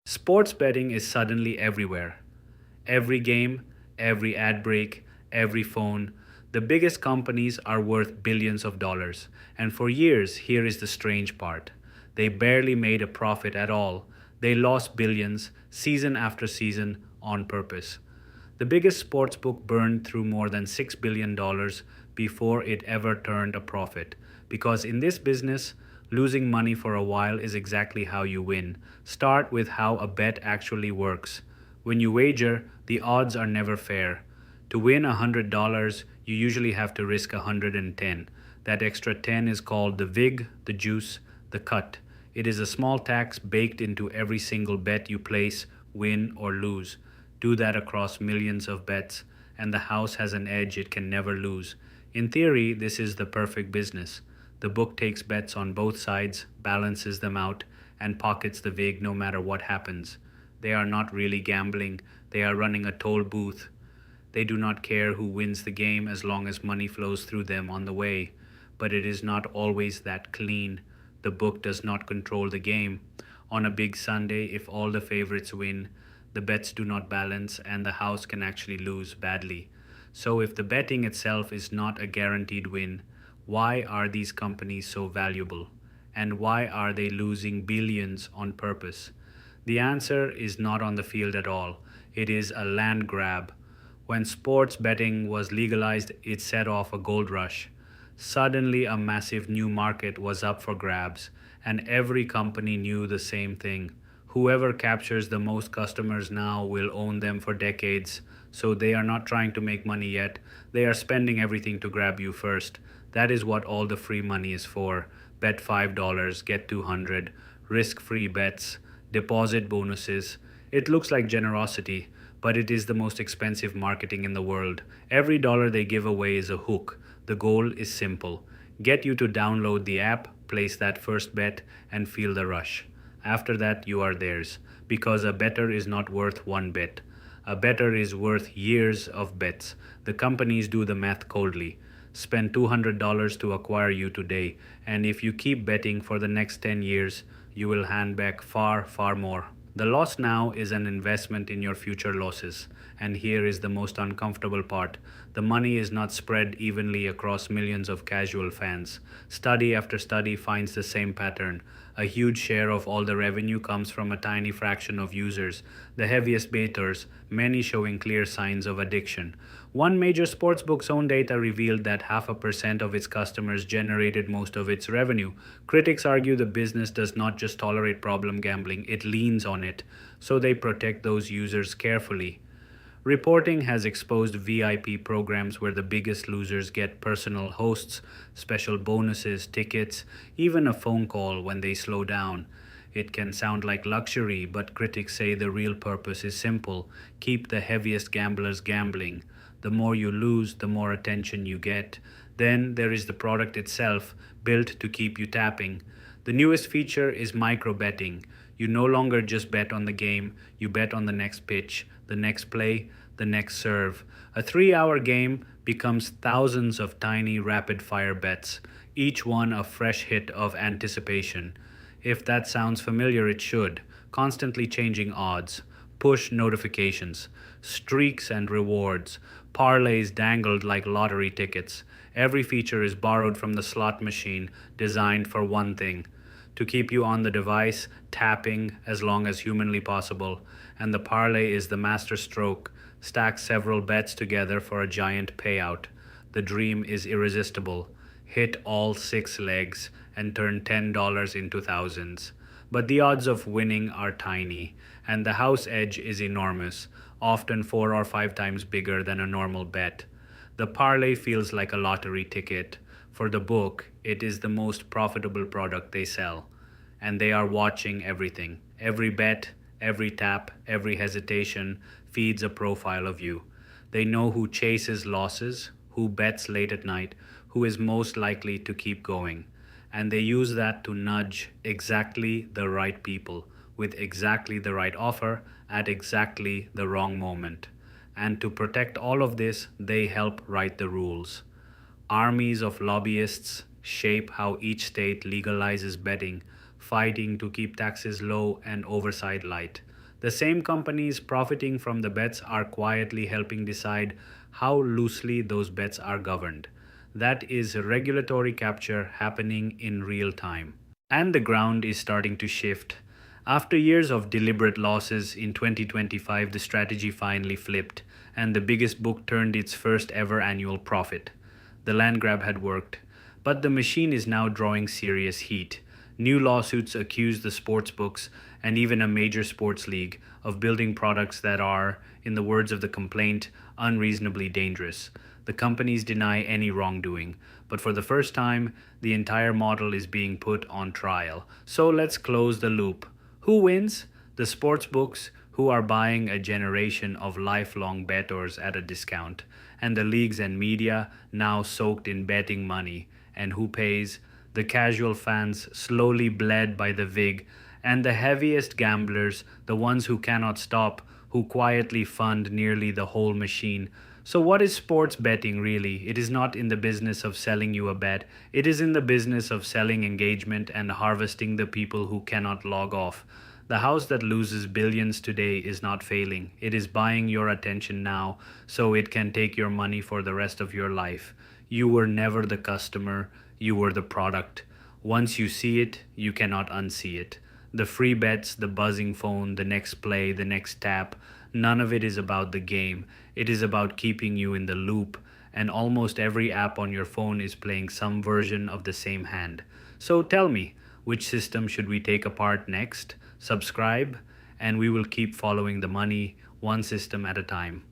Sports betting is suddenly everywhere. Every game, every ad break, every phone. The biggest companies are worth billions of dollars. And for years, here is the strange part. They barely made a profit at all. They lost billions, season after season, on purpose. The biggest sportsbook burned through more than $6 billion before it ever turned a profit. Because in this business, losing money for a while is exactly how you win. Start with how a bet actually works. When you wager, the odds are never fair. To win $100, you usually have to risk 110. That extra 10 is called the vig, the juice, the cut. It is a small tax baked into every single bet you place, win or lose. Do that across millions of bets, and the house has an edge it can never lose. In theory, this is the perfect business. The book takes bets on both sides, balances them out, and pockets the vig no matter what happens. They are not really gambling, they are running a toll booth. They do not care who wins the game as long as money flows through them on the way. But it is not always that clean. The book does not control the game. On a big Sunday, if all the favorites win, the bets do not balance and the house can actually lose badly. So, if the betting itself is not a guaranteed win, why are these companies so valuable? And why are they losing billions on purpose? The answer is not on the field at all. It is a land grab. When sports betting was legalized, it set off a gold rush. Suddenly, a massive new market was up for grabs, and every company knew the same thing. Whoever captures the most customers now will own them for decades, so they are not trying to make money yet. They are spending everything to grab you first. That is what all the free money is for. Bet $5, get 200, risk-free bets, deposit bonuses. It looks like generosity, but it is the most expensive marketing in the world. Every dollar they give away is a hook. The goal is simple: get you to download the app, place that first bet, and feel the rush. After that, you are theirs, because a bettor is not worth one bet. A bettor is worth years of bets. The companies do the math coldly. Spend $200 to acquire you today, and if you keep betting for the next 10 years, you will hand back far, far more. The loss now is an investment in your future losses. And here is the most uncomfortable part: the money is not spread evenly across millions of casual fans. Study after study finds the same pattern. A huge share of all the revenue comes from a tiny fraction of users, the heaviest bettors, many showing clear signs of addiction. One major sportsbook's own data revealed that 0.5% of its customers generated most of its revenue. Critics argue the business does not just tolerate problem gambling, it leans on it, so they protect those users carefully. Reporting has exposed VIP programs where the biggest losers get personal hosts, special bonuses, tickets, even a phone call when they slow down. It can sound like luxury, but critics say the real purpose is simple: keep the heaviest gamblers gambling. The more you lose, the more attention you get. Then there is the product itself, built to keep you tapping. The newest feature is microbetting. You no longer just bet on the game, you bet on the next pitch, the next play, the next serve. A 3-hour game becomes thousands of tiny rapid fire bets, each one a fresh hit of anticipation. If that sounds familiar, it should. Constantly changing odds, push notifications, streaks and rewards, parlays dangled like lottery tickets. Every feature is borrowed from the slot machine, designed for one thing: to keep you on the device, tapping as long as humanly possible. And the parlay is the master stroke: stack several bets together for a giant payout. The dream is irresistible: hit all 6 legs and turn $10 into thousands. But the odds of winning are tiny, and the house edge is enormous, often 4 or 5 times bigger than a normal bet. The parlay feels like a lottery ticket. For the book, it is the most profitable product they sell. And they are watching everything. Every bet, every tap, every hesitation feeds a profile of you. They know who chases losses, who bets late at night, who is most likely to keep going. And they use that to nudge exactly the right people with exactly the right offer at exactly the wrong moment. And to protect all of this, they help write the rules. Armies of lobbyists shape how each state legalizes betting, fighting to keep taxes low and oversight light. The same companies profiting from the bets are quietly helping decide how loosely those bets are governed. That is regulatory capture happening in real time. And the ground is starting to shift. After years of deliberate losses, in 2025 the strategy finally flipped, and the biggest book turned its first ever annual profit. The land grab had worked, but the machine is now drawing serious heat. New lawsuits accuse the sports books and even a major sports league of building products that are, in the words of the complaint, unreasonably dangerous. The companies deny any wrongdoing, but for the first time, the entire model is being put on trial. So let's close the loop. Who wins? The sports books, who are buying a generation of lifelong bettors at a discount, and the leagues and media, now soaked in betting money. And who pays? The casual fans, slowly bled by the VIG, and the heaviest gamblers, the ones who cannot stop, who quietly fund nearly the whole machine. So, what is sports betting really? It is not in the business of selling you a bet, it is in the business of selling engagement and harvesting the people who cannot log off. The house that loses billions today is not failing. It is buying your attention now so it can take your money for the rest of your life. You were never the customer, you were the product. Once you see it, you cannot unsee it. The free bets, the buzzing phone, the next play, the next tap, none of it is about the game. It is about keeping you in the loop, and almost every app on your phone is playing some version of the same hand. So tell me, which system should we take apart next? Subscribe, and we will keep following the money, one system at a time.